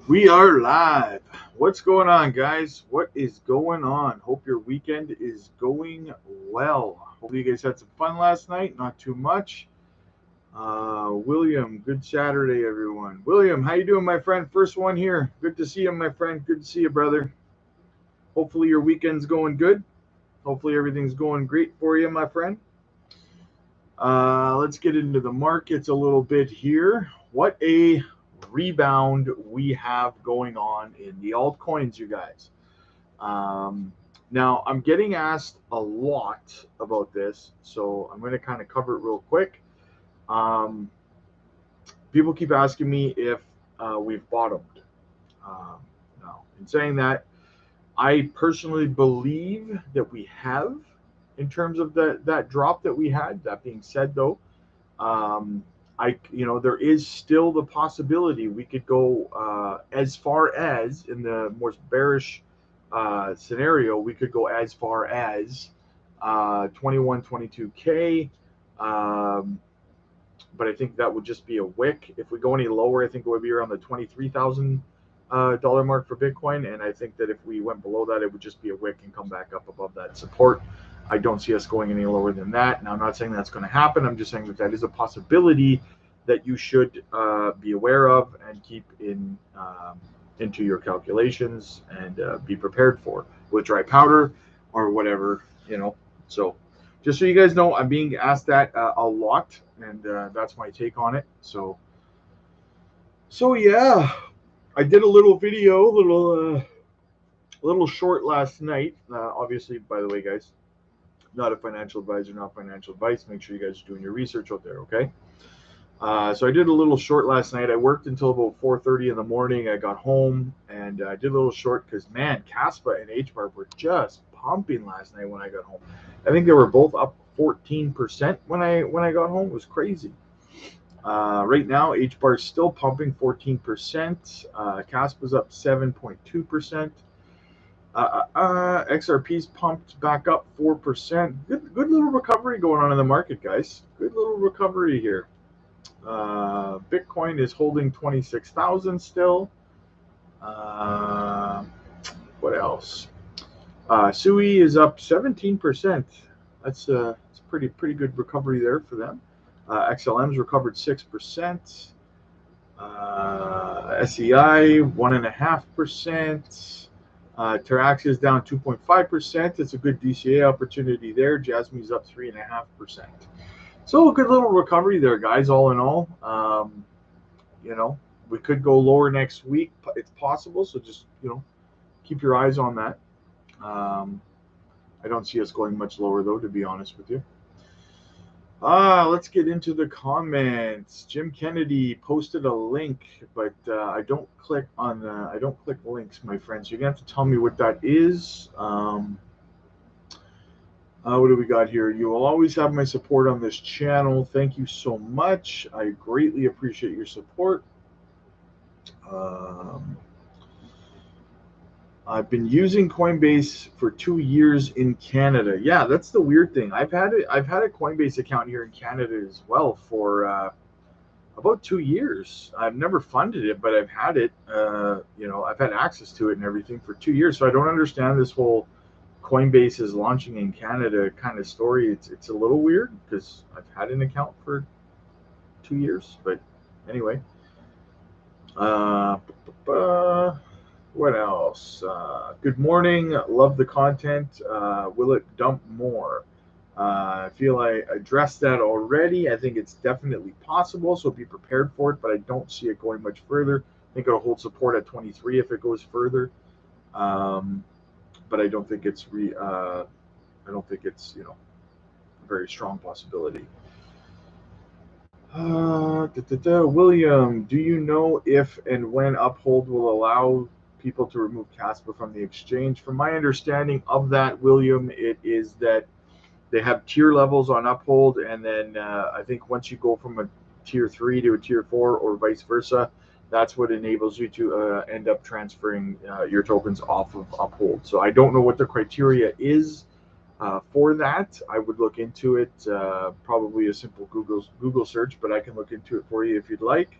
We are live. What's going on, guys? What is going on? Hope your weekend is going well. Hopefully, you guys had some fun last night. Not too much. William, good Saturday, everyone. William, how you doing, my friend? First one here. Good to see you, my friend. Good to see you, brother. Hopefully, your weekend's going good. Hopefully, everything's going great for you, my friend. Let's get into the markets a little bit here. What a rebound we have going on in the altcoins, you guys. Um, Now, I'm getting asked a lot about this, so I'm going to kind of cover it real quick. Um, People keep asking me if we've bottomed. Um, now, in saying that, I personally believe that we have in terms of that drop that we had. That being said, though, um, there is still the possibility we could go as far as in the most bearish scenario, we could go as far as 21, 22K. Um, but I think that would just be a wick. If we go any lower, I think it would be around the $23,000 mark for Bitcoin. And I think that if we went below that, it would just be a wick and come back up above that support. I don't see us going any lower than that. Now, I'm not saying that's going to happen. I'm just saying that that is a possibility that you should be aware of and keep into your calculations and be prepared for with dry powder or whatever. So just so you guys know, I'm being asked that a lot, and that's my take on it. So yeah, I did a little video, little short last night. Obviously, by the way, guys, not a financial advisor, not financial advice. Make sure you guys are doing your research out there, okay? So I did a little short last night. I worked until about 4:30 in the morning. I got home and I did a little short because man, Caspa and HBAR were just pumping last night when I got home. I think they were both up 14% when I got home. It was crazy. Right now, HBAR is still pumping 14%. Caspa's up 7.2%. XRP's pumped back up 4%. Good little recovery going on in the market, guys. Good little recovery here. Bitcoin is holding 26,000 still. Uh, what else? SUI is up 17%. That's pretty good recovery there for them. XLM's recovered 6%. SEI 1.5%. Terax is down 2.5%. It's a good DCA opportunity there. Jasmine's up 3.5%. So a good little recovery there, guys. All in all, we could go lower next week. It's possible. So just keep your eyes on that. I don't see us going much lower though, to be honest with you. Let's get into the comments. Jim Kennedy posted a link, but I don't click links, my friends. You're gonna have to tell me what that is. What do we got here? You will always have my support on this channel. Thank you so much. I greatly appreciate your support. I've been using Coinbase for 2 years in Canada. Yeah, that's the weird thing. I've had a Coinbase account here in Canada as well for about 2 years. I've never funded it, but I've had it. I've had access to it and everything for 2 years. So I don't understand this whole Coinbase is launching in Canada kind of story. It's a little weird because I've had an account for 2 years, but anyway. What else? Good morning. Love the content. Will it dump more? I feel I addressed that already. I think it's definitely possible, so be prepared for it, but I don't see it going much further. I think it'll hold support at 23 if it goes further. But I don't think it's a very strong possibility. William, do you know if and when Uphold will allow people to remove Casper from the exchange? From my understanding of that, William, it is that they have tier levels on Uphold, and then I think once you go from a tier 3 to a tier 4 or vice versa, that's what enables you to end up transferring your tokens off of Uphold. So I don't know what the criteria is for that. I would look into it, probably a simple Google search, but I can look into it for you if you'd like.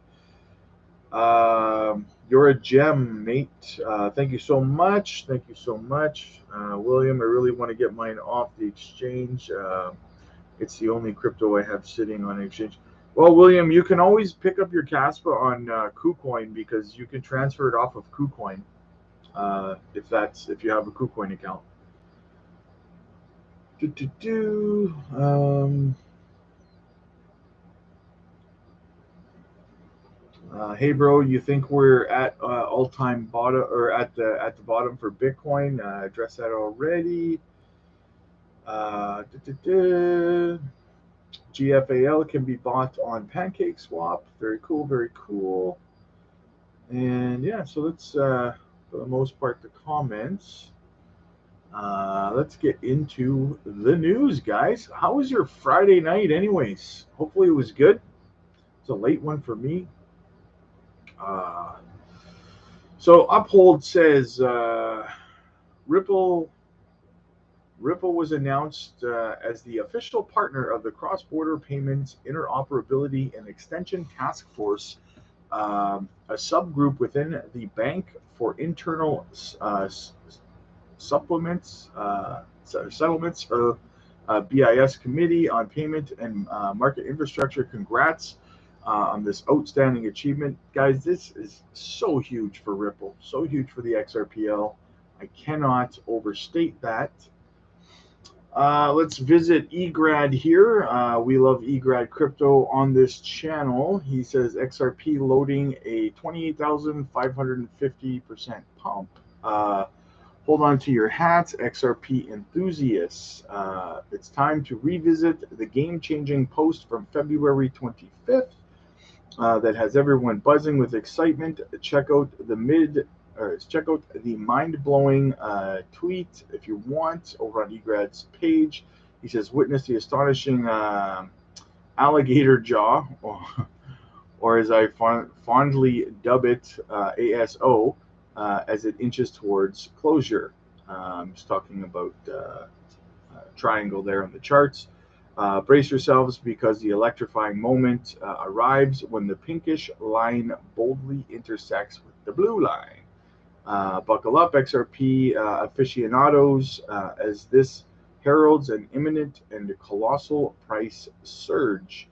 You're a gem, mate. Thank you so much. Thank you so much, William. I really want to get mine off the exchange. It's the only crypto I have sitting on exchange. Well, William, you can always pick up your Caspa on KuCoin because you can transfer it off of KuCoin if you have a KuCoin account. Do, do, do. Hey, bro, you think we're at all-time bottom or at the bottom for Bitcoin? Addressed that already. Du, du, du. GFAL can be bought on PancakeSwap. Very cool, very cool. And yeah, so that's for the most part the comments. Let's get into the news, guys. How was your Friday night, anyways? Hopefully it was good. It's a late one for me. So Uphold says Ripple was announced as the official partner of the Cross-Border Payments Interoperability and Extension Task Force, a subgroup within the Bank for Internal Settlements or BIS Committee on Payment and Market Infrastructure. Congrats on this outstanding achievement. Guys, this is so huge for Ripple, so huge for the XRPL. I cannot overstate that. Let's visit eGrad here. We love eGrad Crypto on this channel. He says XRP loading a 28,550% pump. Hold on to your hats, XRP enthusiasts. It's time to revisit the game-changing post from February 25th that has everyone buzzing with excitement. Check out the mind-blowing tweet if you want over on eGrad's page. He says, witness the astonishing alligator jaw, or as I fondly dub it, ASO, as it inches towards closure. I'm just talking about triangle there on the charts. Brace yourselves because the electrifying moment arrives when the pinkish line boldly intersects with the blue line. Buckle up, XRP aficionados, as this heralds an imminent and colossal price surge.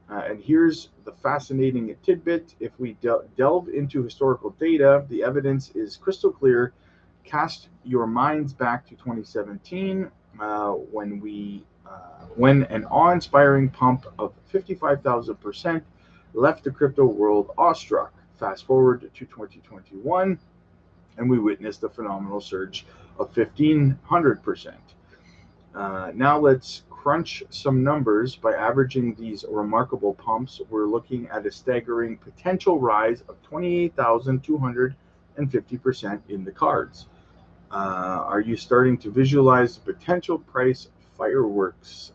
And here's the fascinating tidbit. If we delve into historical data, the evidence is crystal clear. Cast your minds back to 2017, when an awe-inspiring pump of 55,000% left the crypto world awestruck. Fast forward to 2021, and we witnessed a phenomenal surge of 1,500%. Now let's crunch some numbers. By averaging these remarkable pumps, we're looking at a staggering potential rise of 28,250% in the cards. Are you starting to visualize the potential price fireworks?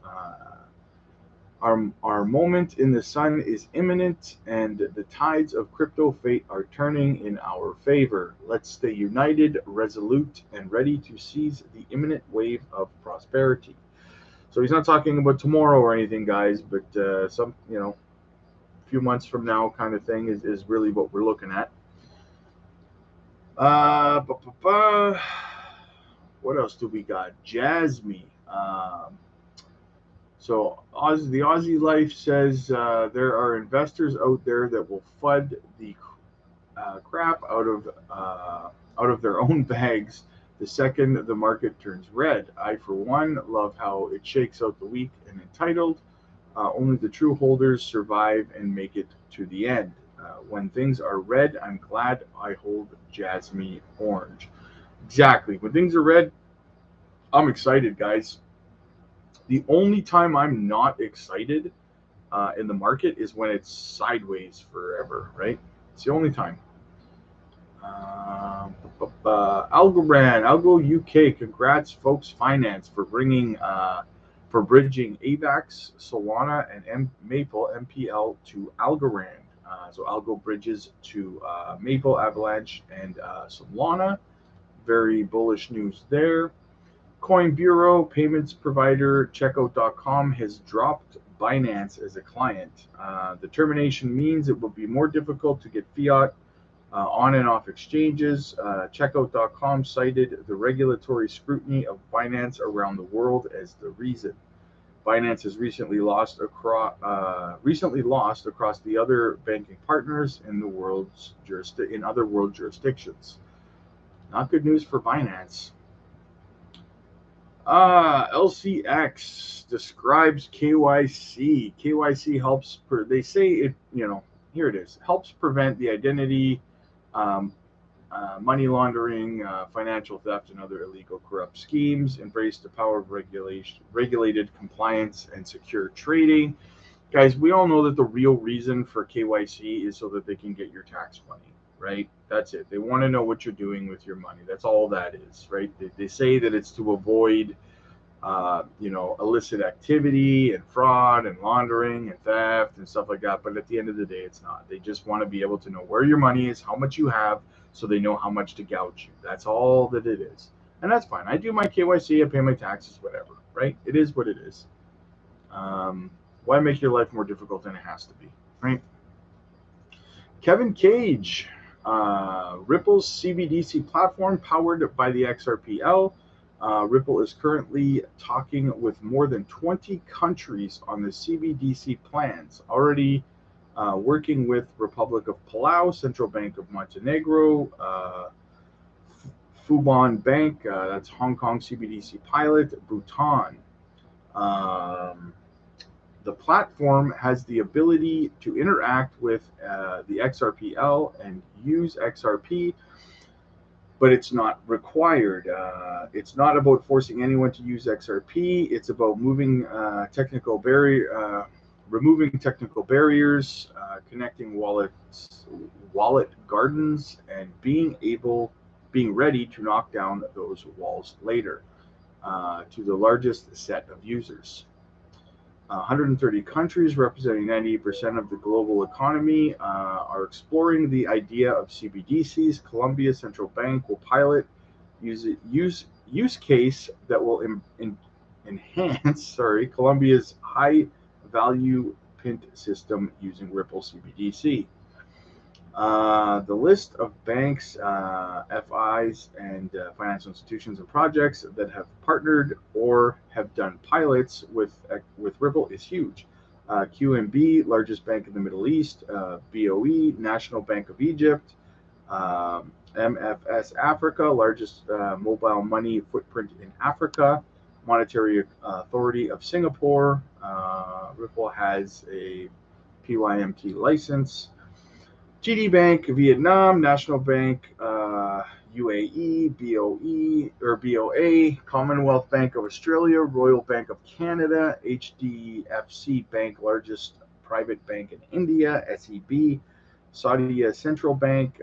Our moment in the sun is imminent, and the tides of crypto fate are turning in our favor. Let's stay united, resolute, and ready to seize the imminent wave of prosperity. So he's not talking about tomorrow or anything, guys, but some, a few months from now kind of thing is really what we're looking at. What else do we got? Jasmine. So the Aussie Life says there are investors out there that will FUD the crap out of their own bags the second the market turns red. I, for one, love how it shakes out the weak and entitled. Only the true holders survive and make it to the end. When things are red, I'm glad I hold Jasmine orange. Exactly. When things are red, I'm excited, guys. The only time I'm not excited in the market is when it's sideways forever, right? It's the only time. Algo UK, congrats, folks Finance, for bringing for bridging AVAX, Solana, and Maple MPL to Algorand. So Algo bridges to Maple, Avalanche, and Solana. Very bullish news there. Coin Bureau payments provider Checkout.com has dropped Binance as a client. The termination means it will be more difficult to get fiat on and off exchanges. Checkout.com cited the regulatory scrutiny of Binance around the world as the reason. Binance has recently lost across the other banking partners in other world jurisdictions. Not good news for Binance. LCX describes KYC. KYC helps. They say it. Here it is. Helps prevent the identity, money laundering, financial theft, and other illegal corrupt schemes. Embrace the power of regulated compliance and secure trading. Guys, we all know that the real reason for KYC is so that they can get your tax money, right? That's it. They want to know what you're doing with your money. That's all that is, right? They say that it's to avoid, illicit activity and fraud and laundering and theft and stuff like that. But at the end of the day, it's not. They just want to be able to know where your money is, how much you have, so they know how much to gouge you. That's all that it is. And that's fine. I do my KYC, I pay my taxes, whatever, right? It is what it is. Why make your life more difficult than it has to be, right? Kevin Cage, Ripple's CBDC platform powered by the XRPL. Ripple is currently talking with more than 20 countries on the CBDC plans, already working with Republic of Palau, Central Bank of Montenegro, Fubon Bank, that's Hong Kong CBDC pilot, Bhutan. The platform has the ability to interact with the XRPL and use XRP, but it's not required. It's not about forcing anyone to use XRP. It's about removing technical barriers, connecting wallet gardens, and being ready to knock down those walls later to the largest set of users. 130 countries representing 98% of the global economy are exploring the idea of CBDCs. Colombia Central Bank will pilot use case that will enhance Colombia's high value pint system using Ripple CBDC. The list of banks, FIs, and financial institutions and projects that have partnered or have done pilots with Ripple is huge. QNB, largest bank in the Middle East, BOE, National Bank of Egypt, MFS Africa, largest mobile money footprint in Africa, Monetary Authority of Singapore. Ripple has a PYMT license. TD Bank, Vietnam, National Bank, UAE, BOA, Commonwealth Bank of Australia, Royal Bank of Canada, HDFC Bank, largest private bank in India, SEB, Saudi Central Bank,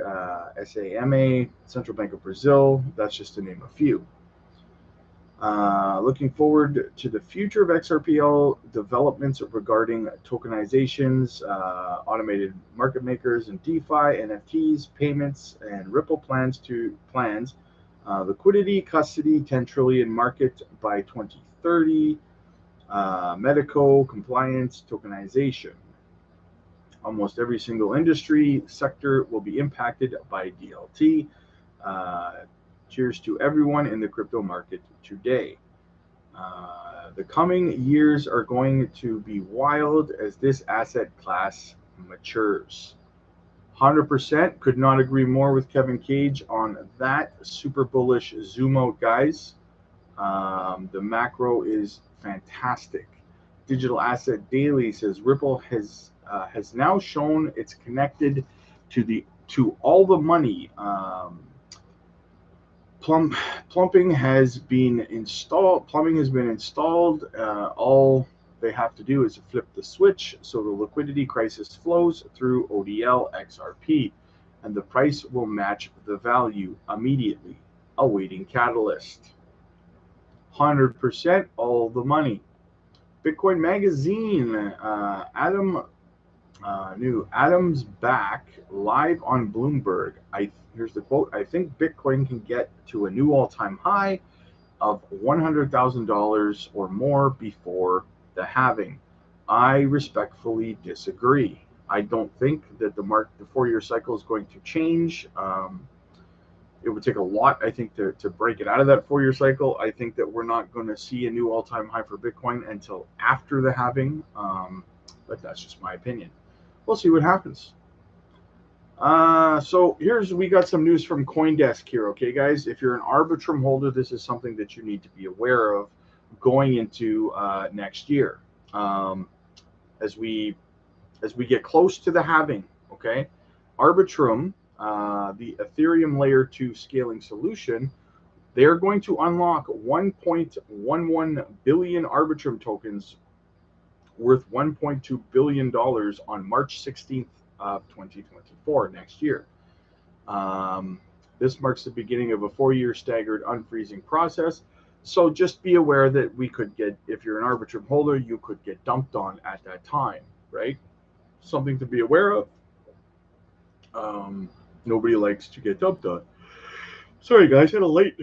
SAMA, Central Bank of Brazil. That's just to name a few. Looking forward to the future of XRPL developments regarding tokenizations, automated market makers, and DeFi, NFTs, payments, and Ripple plans, liquidity, custody, 10 trillion market by 2030, medical, compliance, tokenization. Almost every single industry sector will be impacted by DLT. Cheers to everyone in the crypto market today. The coming years are going to be wild as this asset class matures. 100% could not agree more with Kevin Cage on that. Super bullish zoom out, guys. The macro is fantastic. Digital Asset Daily says Ripple has now shown it's connected to all the money. Plumbing has been installed. All they have to do is flip the switch, so the liquidity crisis flows through ODL XRP, and the price will match the value immediately. Awaiting catalyst. 100% all the money. Bitcoin Magazine. Adam's back live on Bloomberg. Here's the quote. I think Bitcoin can get to a new all-time high of $100,000 or more before the halving. I respectfully disagree. I don't think that the 4-year cycle is going to change. It would take a lot, I think, to break it out of that 4-year cycle. I think that we're not going to see a new all-time high for Bitcoin until after the halving, but that's just my opinion. We'll see what happens. So we got some news from CoinDesk here, okay, guys? If you're an Arbitrum holder, this is something that you need to be aware of going into next year. As we get close to the halving, okay, Arbitrum, the Ethereum Layer 2 scaling solution, they are going to unlock 1.11 billion Arbitrum tokens worth $1.2 billion on March 16th of 2024, next year. This marks the beginning of a 4-year staggered unfreezing process. So just be aware that we could get, if you're an Arbitrum holder, you could get dumped on at that time, right? Something to be aware of. Nobody likes to get dumped on. Sorry, guys, had a late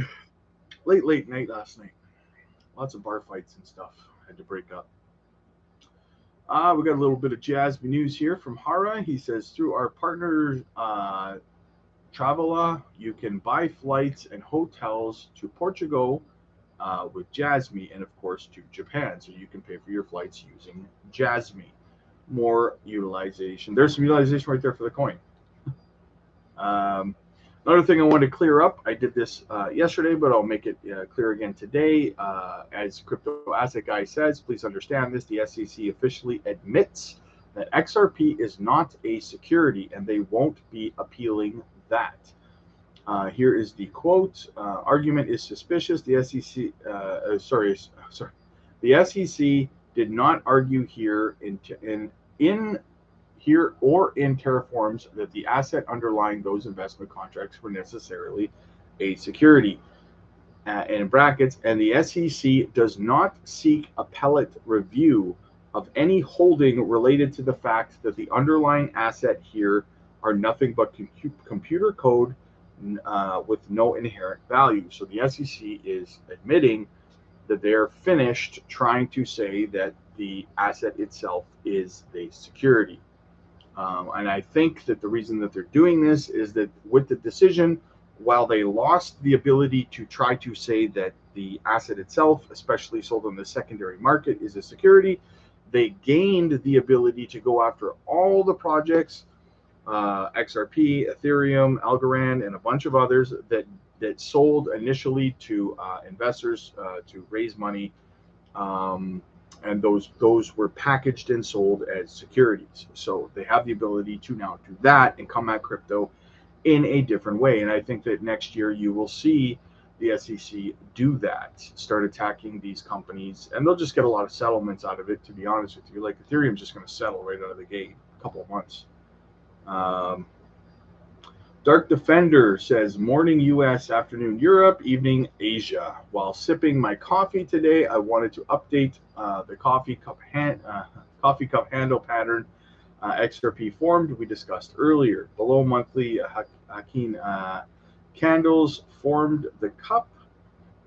night last night. Lots of bar fights and stuff. Had to break up. We got a little bit of Jasmine news here from Hara. He says, through our partner Travela, you can buy flights and hotels to Portugal with Jasmine, and of course to Japan. So you can pay for your flights using Jasmine. More utilization. There's some utilization right there for the coin. Another thing I wanted to clear up, I did this yesterday, but I'll make it clear again today. As Crypto Asset Guy says, please understand this. The SEC officially admits that XRP is not a security, and they won't be appealing that. Here is the quote. Argument is suspicious. The SEC, the SEC did not argue here in Terraforms that the asset underlying those investment contracts were necessarily a security. In brackets, and the SEC does not seek appellate review of any holding related to the fact that the underlying asset here are nothing but computer code with no inherent value. So the SEC is admitting that they're finished trying to say that the asset itself is the security. And I think that the reason that they're doing this is that with the decision, while they lost the ability to try to say that the asset itself, especially sold on the secondary market, is a security, they gained the ability to go after all the projects, XRP, Ethereum, Algorand, and a bunch of others that sold initially to investors to raise money. And those were packaged and sold as securities. So they have the ability to now do that and come at crypto in a different way. And I think that next year you will see the SEC do that, start attacking these companies, and they'll just get a lot of settlements out of it, to be honest with you. Like Ethereum's just going to settle right out of the gate, a couple of months. Dark Defender says, morning US, afternoon Europe, evening Asia. While sipping my coffee today, I wanted to update the coffee cup handle pattern XRP formed we discussed earlier. Below monthly Hakin candles formed the cup,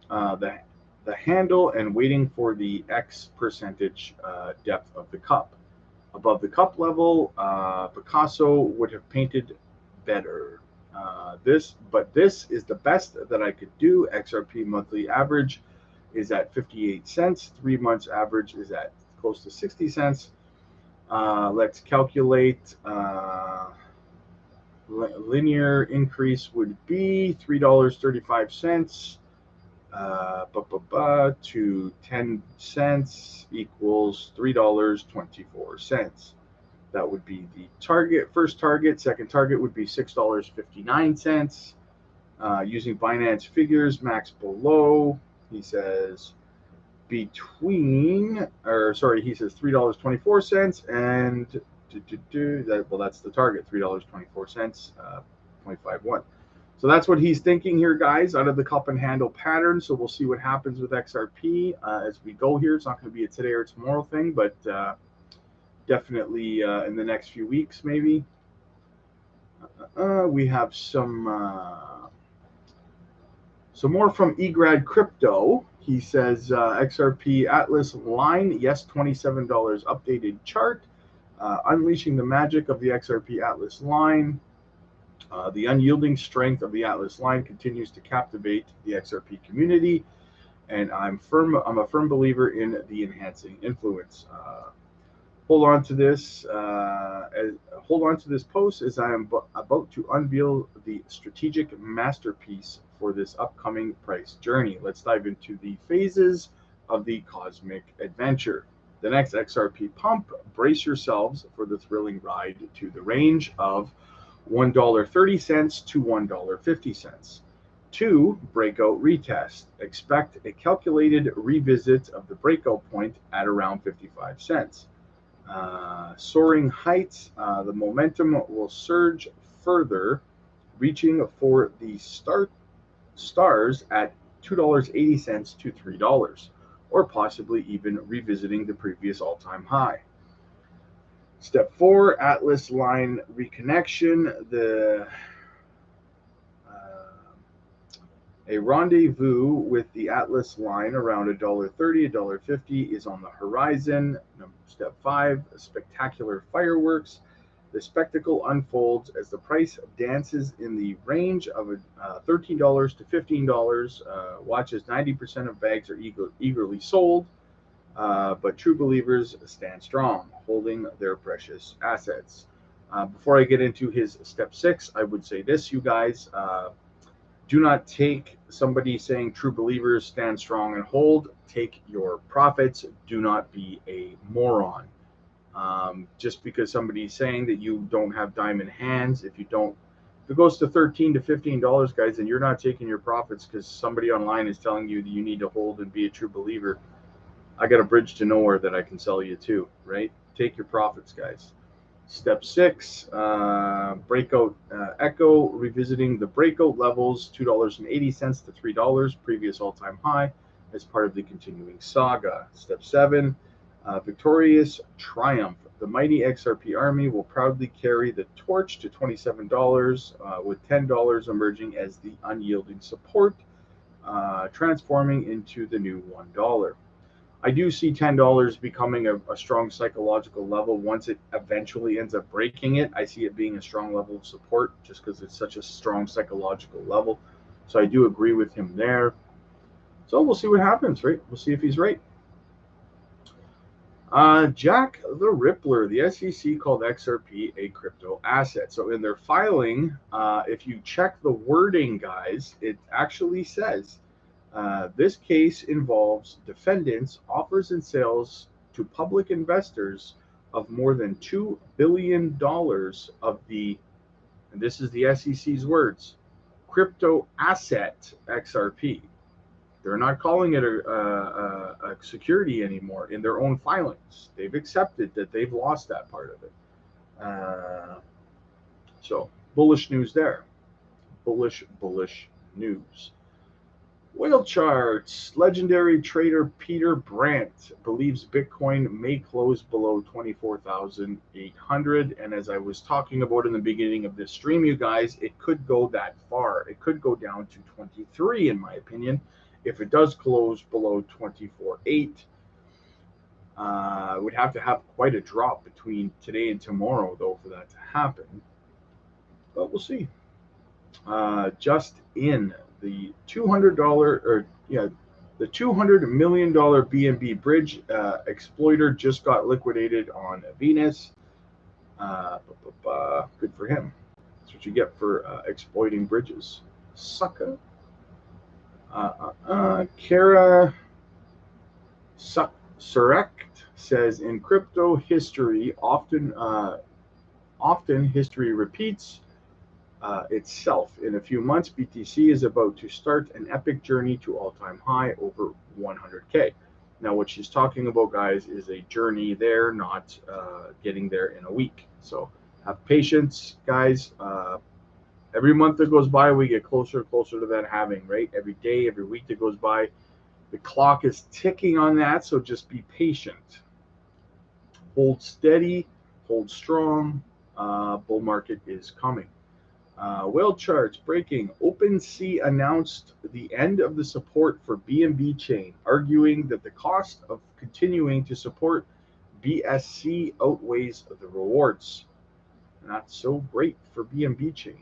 the handle, and waiting for the X percentage depth of the cup. Above the cup level, Picasso would have painted better. This is the best that I could do. XRP monthly average is at 58 cents. 3 months average is at close to 60 cents. Let's calculate. Linear increase would be $3.35 to 10 cents equals $3.24. That would be the target, first target. Second target would be $6.59. Using Binance figures, max below, he says he says $3.24 and that's the target, $3.24, 0.51. So that's what he's thinking here, guys, out of the cup and handle pattern. So we'll see what happens with XRP as we go here. It's not going to be a today or tomorrow thing, but definitely in the next few weeks, maybe. We have some more from eGrad Crypto. He says XRP Atlas line, yes, $27 updated chart. Unleashing the magic of the XRP Atlas line. The unyielding strength of the Atlas line continues to captivate the XRP community, and I'm a firm believer in the enhancing influence. Hold on to this post as I am about to unveil the strategic masterpiece for this upcoming price journey. Let's dive into the phases of the cosmic adventure. The next XRP pump, brace yourselves for the thrilling ride to the range of $1.30 to $1.50. 2. Breakout retest. Expect a calculated revisit of the breakout point at around 55 cents. Soaring heights, the momentum will surge further, reaching for the stars at $2.80 to $3, or possibly even revisiting the previous all-time high. Step 4, Atlas line reconnection. A rendezvous with the Atlas line around $1.30, $1.50 is on the horizon. Step 5, spectacular fireworks. The spectacle unfolds as the price dances in the range of $13 to $15. Watch as 90% of bags are eagerly sold. But true believers stand strong, holding their precious assets. Before I get into his step 6, I would say this, you guys. Do not take somebody saying true believers stand strong and hold. Take your profits. Do not be a moron. Just because somebody's saying that you don't have diamond hands, if it goes to $13 to $15, guys, and you're not taking your profits because somebody online is telling you that you need to hold and be a true believer, I got a bridge to nowhere that I can sell you to, right? Take your profits, guys. Step 6, breakout echo, revisiting the breakout levels, $2.80 to $3, previous all-time high, as part of the continuing saga. Step 7, victorious triumph. The mighty XRP army will proudly carry the torch to $27, with $10 emerging as the unyielding support, transforming into the new $1. I do see $10 becoming a strong psychological level once it eventually ends up breaking it. I see it being a strong level of support just because it's such a strong psychological level. So I do agree with him there. So we'll see what happens, right? We'll see if he's right. Jack the Rippler, the SEC called XRP a crypto asset. So in their filing, if you check the wording, guys, it actually says, this case involves defendants' offers and sales to public investors of more than $2 billion of the, and this is the SEC's words, crypto asset XRP. They're not calling it a security anymore in their own filings. They've accepted that they've lost that part of it. So bullish news there. Bullish news. Whale charts. Legendary trader Peter Brandt believes Bitcoin may close below 24,800. And as I was talking about in the beginning of this stream, you guys, it could go that far. It could go down to 23, in my opinion. If it does close below 24.8, would have to have quite a drop between today and tomorrow, though, for that to happen. But we'll see. Just in the $200 the $200 million BNB bridge exploiter just got liquidated on Venus. Good for him. That's what you get for exploiting bridges, sucker. Kara Surect says, in crypto history, often history repeats itself. In a few months, BTC is about to start an epic journey to all-time high over 100K. Now, what she's talking about, guys, is a journey there, not getting there in a week. So have patience, guys. Every month that goes by, we get closer and closer to that having, right? Every day, every week that goes by, the clock is ticking on that, so just be patient. Hold steady, hold strong. Bull market is coming. Whale charts breaking. OpenSea announced the end of the support for BNB chain, arguing that the cost of continuing to support BSC outweighs the rewards. Not so great for BNB chain.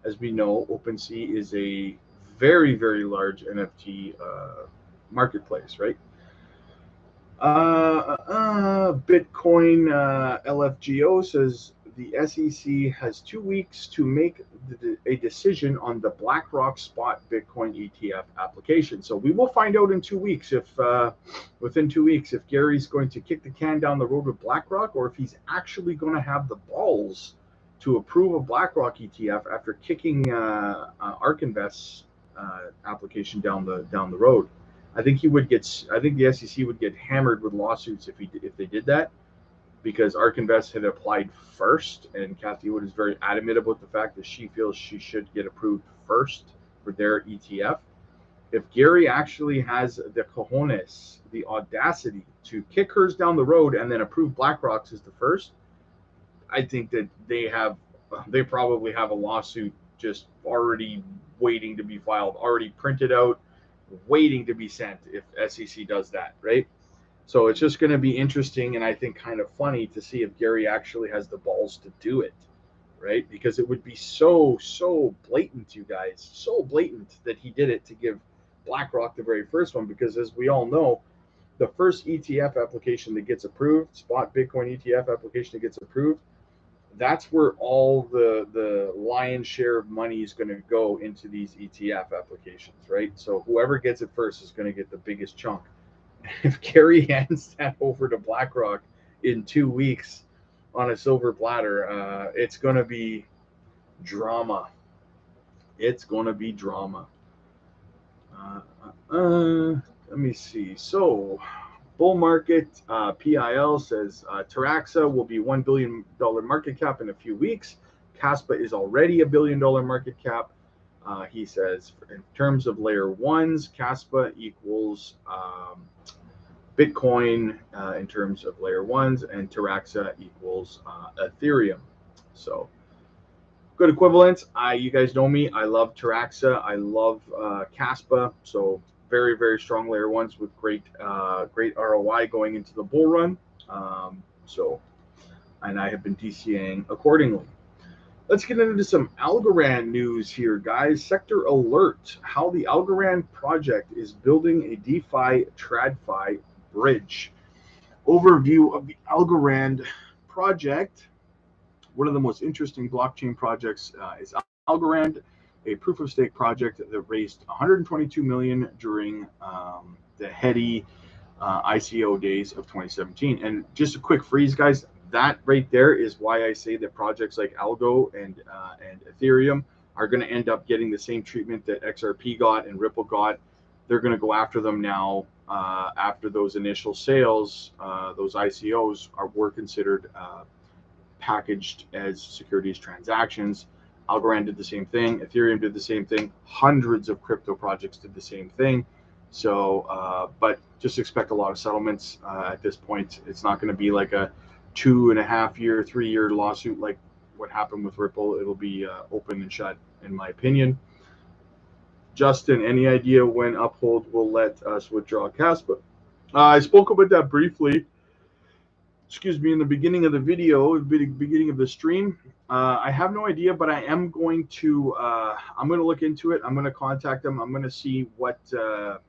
As we know, OpenSea is a very, very large NFT marketplace, right? Bitcoin LFGO says the SEC has 2 weeks to make a decision on the BlackRock spot Bitcoin ETF application. So we will find out in 2 weeks if, within 2 weeks, if Gary's going to kick the can down the road with BlackRock, or if he's actually going to have the balls to approve a BlackRock ETF after kicking ARK Invest's application down the road. I think the SEC would get hammered with lawsuits if they did that, because ARK Invest had applied first, and Kathy Wood is very adamant about the fact that she feels she should get approved first for their ETF. If Gary actually has the cojones, the audacity to kick hers down the road and then approve BlackRock's as the first, I think that they probably have a lawsuit just already waiting to be filed, already printed out, waiting to be sent if SEC does that, right? So it's just going to be interesting, and I think kind of funny to see if Gary actually has the balls to do it, right? Because it would be so blatant, you guys, so blatant that he did it to give BlackRock the very first one, because as we all know, the first ETF application that gets approved, spot Bitcoin ETF application that gets approved, that's where all the lion's share of money is going to go into these ETF applications, right? So whoever gets it first is going to get the biggest chunk. If Gary hands that over to BlackRock in 2 weeks on a silver platter, it's going to be drama. It's going to be drama. Let me see. So, bull market, PIL says Taraxa will be $1 billion market cap in a few weeks. Caspa is already $1 billion market cap. He says in terms of layer ones, Caspa equals Bitcoin in terms of layer ones, and Taraxa equals Ethereum. So good equivalence. You guys know me. I love Taraxa. I love Caspa. So very strong layer ones with great ROI going into the bull run. And I have been DCAing accordingly. Let's get into some Algorand news here, guys. Sector alert: how the Algorand project is building a DeFi Tradfi bridge. Overview of the Algorand project. One of the most interesting blockchain projects is Algorand, a proof-of-stake project that raised $122 million during the heady ICO days of 2017. And just a quick freeze, guys. That right there is why I say that projects like Algo and Ethereum are going to end up getting the same treatment that XRP got and Ripple got. They're going to go after them now after those initial sales. Those ICOs were considered packaged as securities transactions. Algorand did the same thing. Ethereum did the same thing. Hundreds of crypto projects did the same thing. So, but just expect a lot of settlements at this point. It's not going to be like a 2.5 year, 3 year lawsuit like what happened with Ripple. It'll be open and shut, in my opinion. Justin, any idea when Uphold will let us withdraw Caspa? I spoke about that briefly. Excuse me, in the beginning of the video, beginning of the stream. I have no idea, but I am going to. I'm going to look into it. I'm going to contact them. I'm going to see what a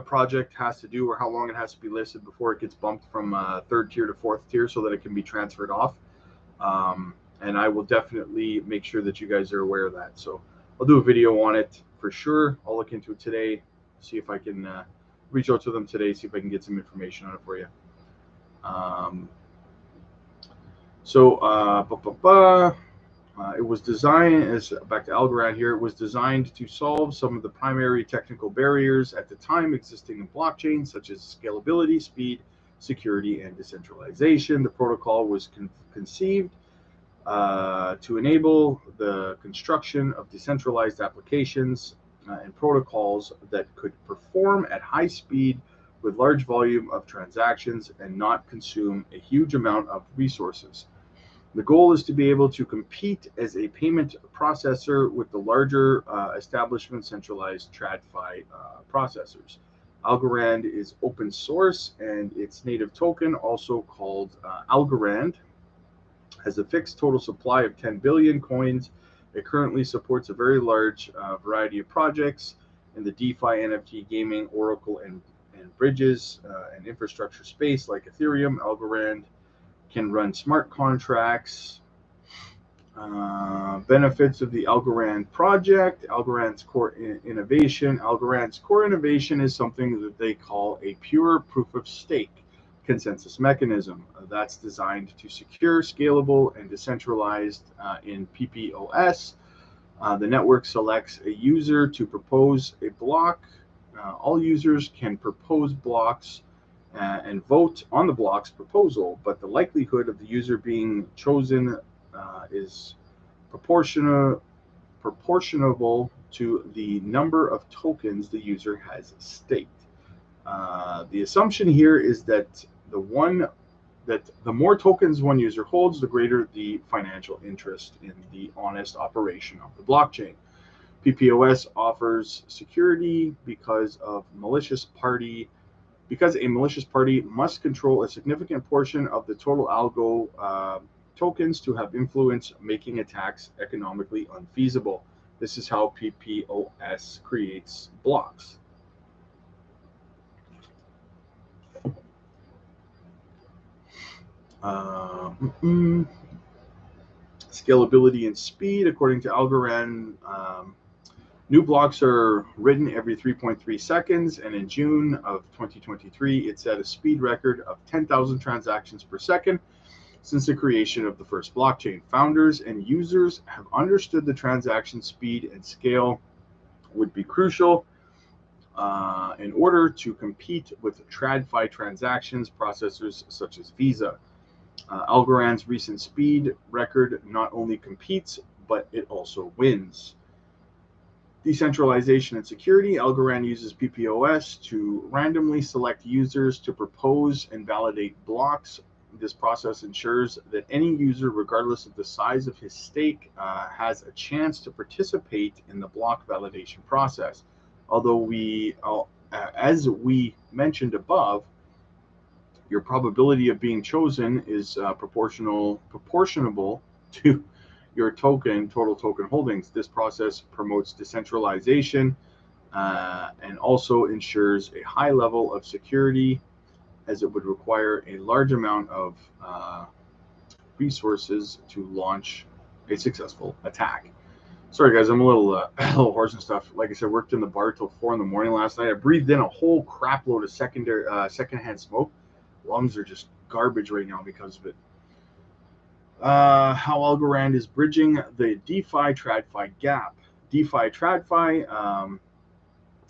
project has to do or how long it has to be listed before it gets bumped from third tier to fourth tier, so that it can be transferred off. And I will definitely make sure that you guys are aware of that. So I'll do a video on it for sure. I'll look into it today, see if I can reach out to them today, see if I can get some information on it for you. It was designed, back to Algorand here, it was designed to solve some of the primary technical barriers at the time existing in blockchain, such as scalability, speed, security, and decentralization. The protocol was conceived to enable the construction of decentralized applications and protocols that could perform at high speed with large volume of transactions and not consume a huge amount of resources. The goal is to be able to compete as a payment processor with the larger establishment centralized TradFi processors. Algorand is open source, and its native token, also called Algorand, has a fixed total supply of 10 billion coins. It currently supports a very large variety of projects in the DeFi, NFT, gaming, Oracle, and bridges and infrastructure space like Ethereum. Algorand can run smart contracts. Benefits of the Algorand project, Algorand's core innovation. Algorand's core innovation is something that they call a pure proof of stake consensus mechanism that's designed to secure, scalable, and decentralized in PPOS. The network selects a user to propose a block. All users can propose blocks and vote on the block's proposal, but the likelihood of the user being chosen is proportional to the number of tokens the user has staked. The assumption here is that the more tokens one user holds, the greater the financial interest in the honest operation of the blockchain. PPOS offers security because a malicious party must control a significant portion of the total Algo tokens to have influence, making attacks economically unfeasible. This is how PPOS creates blocks. Scalability and speed. According to Algorand, new blocks are written every 3.3 seconds, and in June of 2023, it set a speed record of 10,000 transactions per second since the creation of the first blockchain. Founders and users have understood the transaction speed and scale would be crucial in order to compete with TradFi transactions processors such as Visa. Algorand's recent speed record not only competes, but it also wins. Decentralization and security. Algorand uses PPOS to randomly select users to propose and validate blocks. This process ensures that any user, regardless of the size of his stake, has a chance to participate in the block validation process. Although as we mentioned above, your probability of being chosen is proportional to your total token holdings. This process promotes decentralization and also ensures a high level of security, as it would require a large amount of resources to launch a successful attack. Sorry guys, I'm a little hoarse and stuff. Like I said, worked in the bar till 4 in the morning last night. I breathed in a whole crap load of secondhand smoke. Lungs are just garbage right now because of it. How Algorand is bridging the DeFi TradFi gap. DeFi TradFi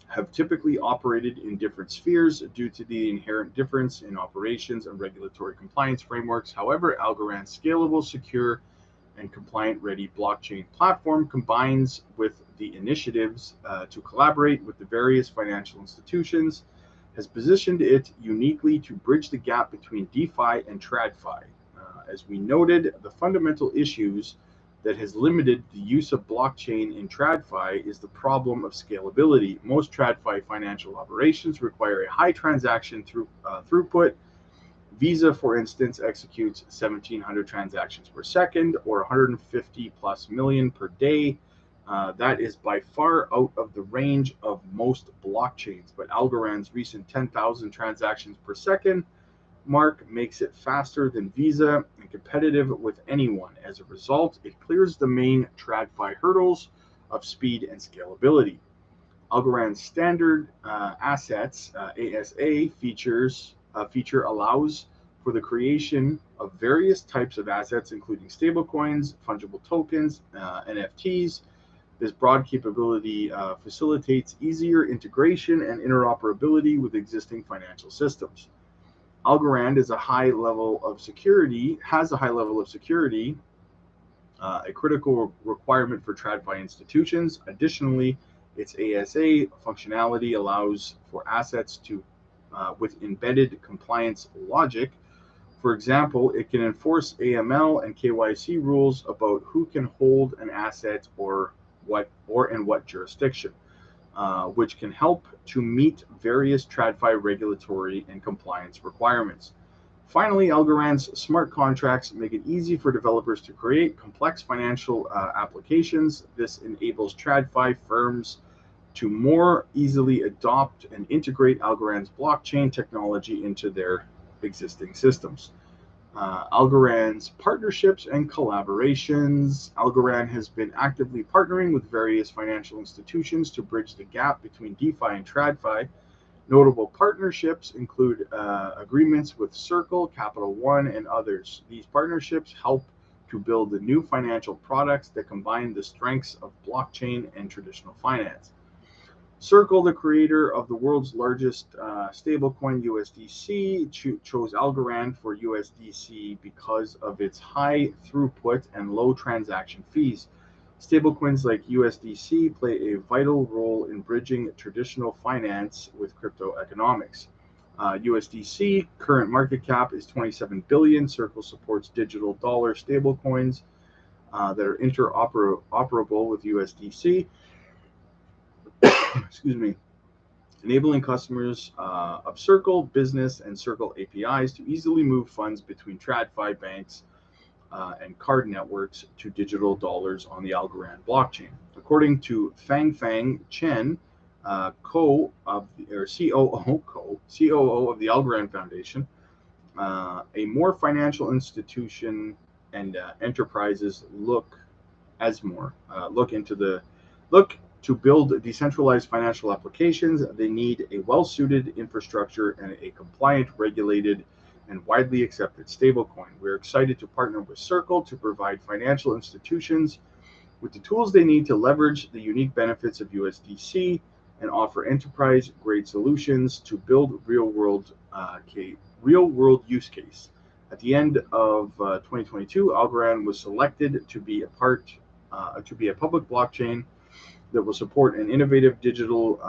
have typically operated in different spheres due to the inherent difference in operations and regulatory compliance frameworks. However, Algorand's scalable, secure, and compliant-ready blockchain platform combines with the initiatives to collaborate with the various financial institutions, has positioned it uniquely to bridge the gap between DeFi and TradFi. As we noted, the fundamental issues that has limited the use of blockchain in TradFi is the problem of scalability. Most TradFi financial operations require a high transaction throughput. Visa, for instance, executes 1,700 transactions per second, or 150 plus million per day. That is by far out of the range of most blockchains, but Algorand's recent 10,000 transactions per second mark makes it faster than Visa and competitive with anyone. As a result, it clears the main TradFi hurdles of speed and scalability. Algorand's standard assets ASA feature allows for the creation of various types of assets, including stablecoins, fungible tokens, NFTs. This broad capability facilitates easier integration and interoperability with existing financial systems. Algorand has a high level of security, a critical requirement for TradFi institutions. Additionally, its ASA functionality allows for assets with embedded compliance logic, For example, it can enforce AML and KYC rules about who can hold an asset or in what jurisdiction, which can help to meet various Tradfi regulatory and compliance requirements. Finally, Algorand's smart contracts make it easy for developers to create complex financial applications. This enables Tradfi firms to more easily adopt and integrate Algorand's blockchain technology into their existing systems. Algorand's partnerships and collaborations. Algorand has been actively partnering with various financial institutions to bridge the gap between DeFi and TradFi. Notable partnerships include agreements with Circle, Capital One, and others. These partnerships help to build the new financial products that combine the strengths of blockchain and traditional finance. Circle, the creator of the world's largest stablecoin USDC, chose Algorand for USDC because of its high throughput and low transaction fees. Stablecoins like USDC play a vital role in bridging traditional finance with crypto economics. USDC current market cap is 27 billion. Circle supports digital dollar stablecoins that are interoperable with USDC. Excuse me, enabling customers of Circle Business and Circle APIs to easily move funds between TradFi banks and card networks to digital dollars on the Algorand blockchain. According to Fang Chen, COO of the Algorand Foundation, a more financial institution and enterprises look to build decentralized financial applications. They need a well-suited infrastructure and a compliant, regulated, and widely accepted stablecoin. We're excited to partner with Circle to provide financial institutions with the tools they need to leverage the unique benefits of USDC and offer enterprise-grade solutions to build real-world use case. At the end of 2022, Algorand was selected to be a public blockchain that will support an innovative digital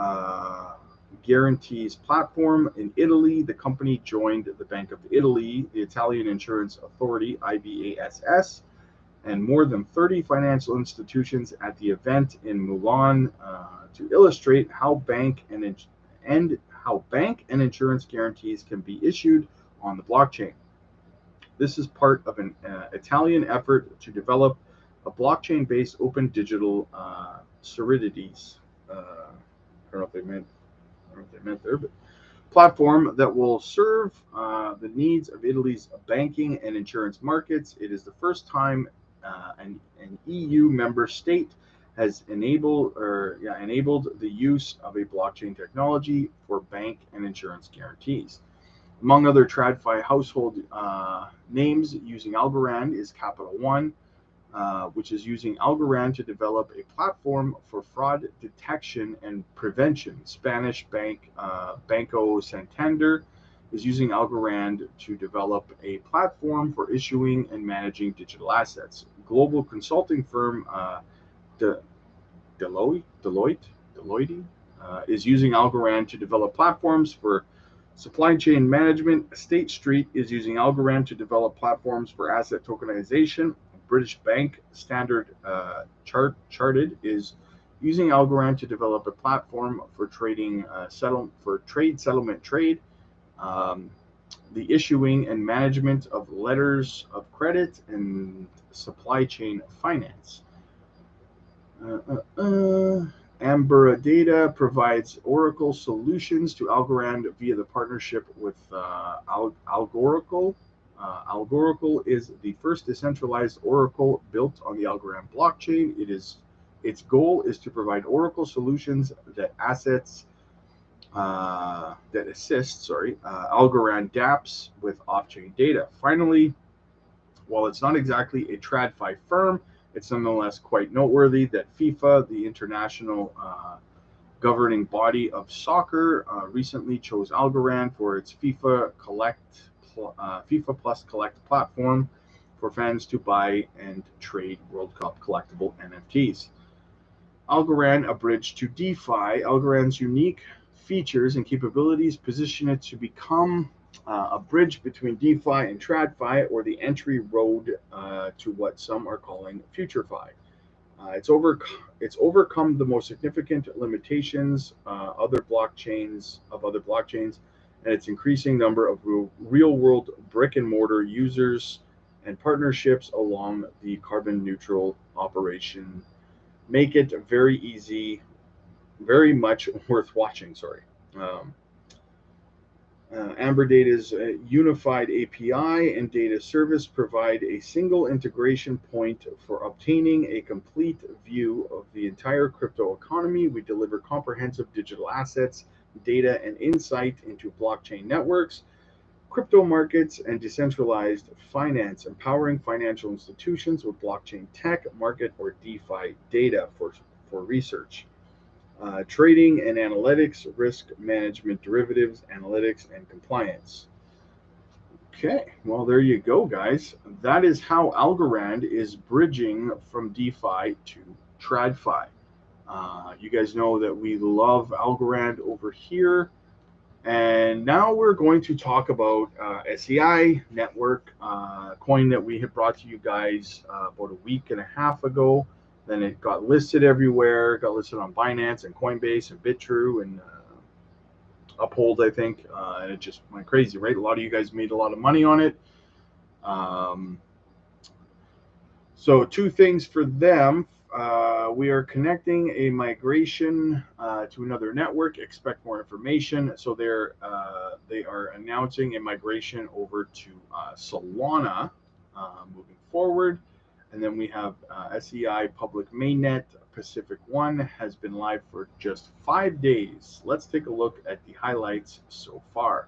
guarantees platform. In Italy, the company joined the Bank of Italy, the Italian Insurance Authority, IBASS, and more than 30 financial institutions at the event in Milan to illustrate how bank and insurance guarantees can be issued on the blockchain. This is part of an Italian effort to develop a blockchain-based open digital securities. I don't know if they meant there, but platform that will serve the needs of Italy's banking and insurance markets. It is the first time an EU member state has enabled the use of a blockchain technology for bank and insurance guarantees. Among other TradFi household names using Algorand is Capital One, which is using Algorand to develop a platform for fraud detection and prevention. Spanish bank Banco Santander is using Algorand to develop a platform for issuing and managing digital assets. Global consulting firm Deloitte is using Algorand to develop platforms for supply chain management. State Street is using Algorand to develop platforms for asset tokenization. British bank Standard Chartered is using Algorand to develop a platform for trade settlement, the issuing and management of letters of credit, and supply chain finance. Ambra Data provides Oracle solutions to Algorand via the partnership with Algoracle. Algoracle is the first decentralized Oracle built on the Algorand blockchain. Its goal is to provide Oracle solutions that assist Algorand dApps with off-chain data. Finally, while it's not exactly a TradFi firm, it's nonetheless quite noteworthy that FIFA, the international governing body of soccer, recently chose Algorand for its FIFA Plus Collect platform for fans to buy and trade World Cup collectible NFTs. Algorand, a bridge to DeFi. Algorand's unique features and capabilities position it to become a bridge between DeFi and TradFi, or the entry road to what some are calling FutureFi. It's overcome the most significant limitations other blockchains, and its increasing number of real-world brick-and-mortar users and partnerships along the carbon-neutral operation make it very easy, very much worth watching. Sorry. Amber Data's unified API and data service provide a single integration point for obtaining a complete view of the entire crypto economy. We deliver comprehensive digital assets, data, and insight into blockchain networks, crypto markets, and decentralized finance, empowering financial institutions with blockchain tech, market, or DeFi data for research. Trading and analytics, risk management, derivatives, analytics, and compliance. Okay, well, there you go, guys. That is how Algorand is bridging from DeFi to TradFi. You guys know that we love Algorand over here. And now we're going to talk about SEI Network, coin that we had brought to you guys about a week and a half ago. Then it got listed everywhere. Got listed on Binance and Coinbase and BitTrue and Uphold, I think. And it just went crazy, right? A lot of you guys made a lot of money on it. So two things for them. We are connecting a migration to another network. Expect more information. So they are announcing a migration over to Solana moving forward. And then we have SEI Public Mainnet Pacific One has been live for just 5 days. Let's take a look at the highlights so far.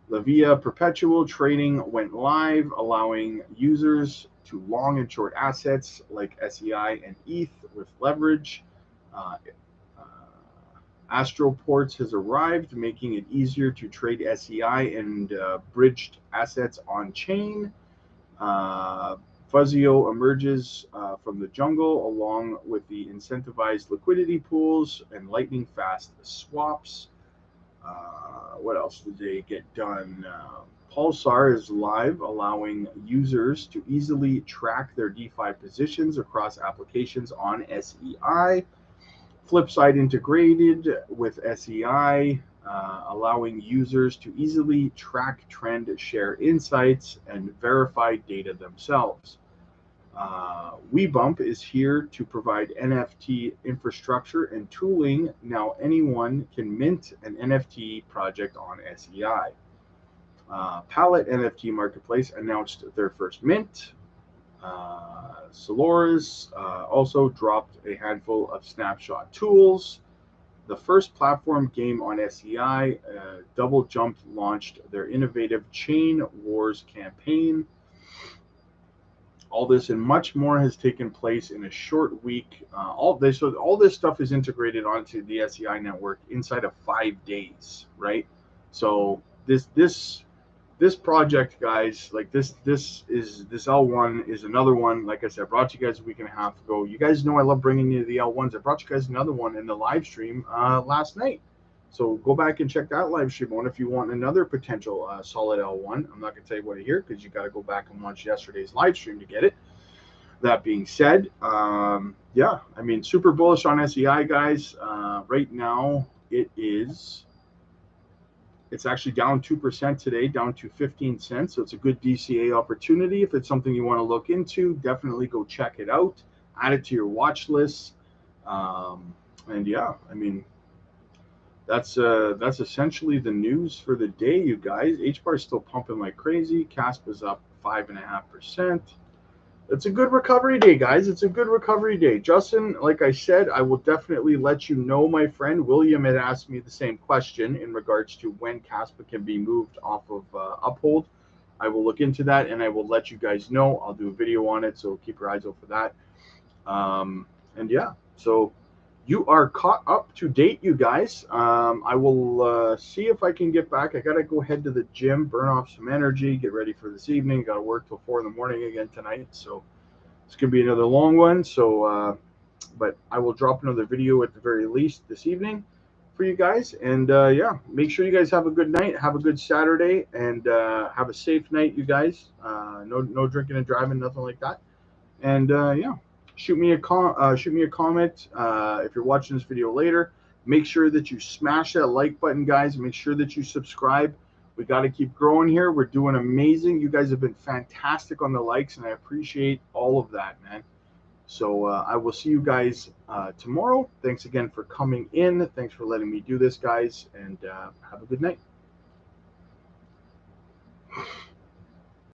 La Via Perpetual trading went live, allowing users to long and short assets like SEI and ETH with leverage. Astroports has arrived, making it easier to trade SEI and bridged assets on chain. Fuzzio emerges from the jungle along with the incentivized liquidity pools and lightning fast swaps. What else did they get done? Pulsar is live, allowing users to easily track their DeFi positions across applications on SEI. Flipside integrated with SEI, allowing users to easily track trend, share insights, and verify data themselves. WeBump is here to provide NFT infrastructure and tooling. Now anyone can mint an NFT project on SEI. Palette NFT Marketplace announced their first mint. Solaris also dropped a handful of snapshot tools. The first platform game on SEI, Double Jump, launched their innovative Chain Wars campaign. All this and much more has taken place in a short week. All this stuff is integrated onto the SEI network inside of 5 days, right? So this project, guys, like this L1 is another one. Like I said, I brought you guys a week and a half ago. You guys know I love bringing you the L1s. I brought you guys another one in the live stream last night. So go back and check that live stream on if you want another potential solid L1. I'm not going to tell you what to hear because you got to go back and watch yesterday's live stream to get it. That being said, yeah, I mean, super bullish on SEI, guys. Right now, it's actually down 2% today, down to 15 cents. So it's a good DCA opportunity. If it's something you want to look into, definitely go check it out. Add it to your watch list. And yeah, I mean, that's essentially the news for the day, you guys. HBAR is still pumping like crazy. CASP is up 5.5%. It's a good recovery day, guys. It's a good recovery day. Justin, like I said, I will definitely let you know, my friend. William had asked me the same question in regards to when CASPA can be moved off of Uphold. I will look into that, and I will let you guys know. I'll do a video on it, so keep your eyes out for that. And yeah, so you are caught up to date, you guys. I will see if I can get back. I got to go head to the gym, burn off some energy, get ready for this evening. Got to work till 4 in the morning again tonight. So it's going to be another long one. So, but I will drop another video at the very least this evening. for you guys. And yeah, make sure you guys have a good night, have a good Saturday, and have a safe night, you guys. No drinking and driving, nothing like that. And yeah, shoot me a comment if you're watching this video later. Make sure that you smash that like button, guys. Make sure that you subscribe. We got to keep growing here. We're doing amazing. You guys have been fantastic on the likes, and I appreciate all of that, man. So I will see you guys tomorrow. Thanks again for coming in. Thanks for letting me do this, guys, and have a good night.